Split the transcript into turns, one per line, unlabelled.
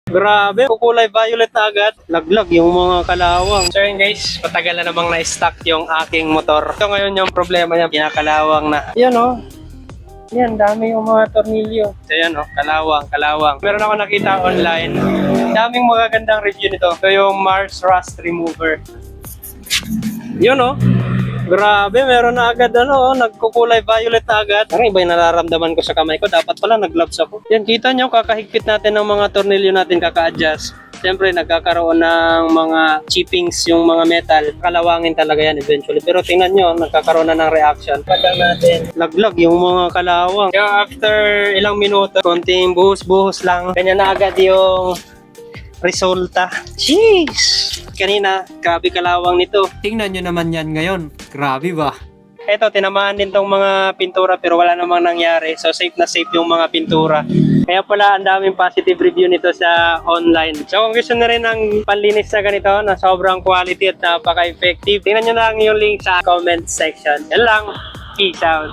Grabe, kukulay violet na agad. Laglag yung mga kalawang. So yun guys, patagal na namang na-stock yung aking motor. Ito ngayon yung problema niya, kinakalawang na. Yan oh. Yan, dami yung mga tornilyo. So yan oh, kalawang. Meron ako nakita online. Daming magagandang review nito. Ito yung Mars Rust Remover. Yun oh. Grabe, meron na agad nagkukulay violet na agad. Parang iba yung nararamdaman ko sa kamay ko. Dapat pala nag-gloves ako. Yan, kita nyo, kakahigpit natin ng mga tornilyo natin, kaka-adjust. Siyempre, nagkakaroon ng mga chippings yung mga metal. Kalawangin talaga yan eventually. Pero tingnan nyo, nagkakaroon na ng reaction. Pagka natin, laglag yung mga kalawang. Kaya after ilang minuto, konting buhos-buhos lang. Ganyan na agad yung resulta. Jeez! Kanina, grabe kalawang nito. Tingnan nyo naman yan ngayon. Grabe ba? Eto, tinamaan din tong mga pintura pero wala namang nangyari. So, safe na safe yung mga pintura. Kaya pala, ang daming positive review nito sa online. So, kung gusto na rin ng panlinis na ganito, na sobrang quality at napaka-effective, tingnan nyo lang yung link sa comment section. Yan lang. Peace out.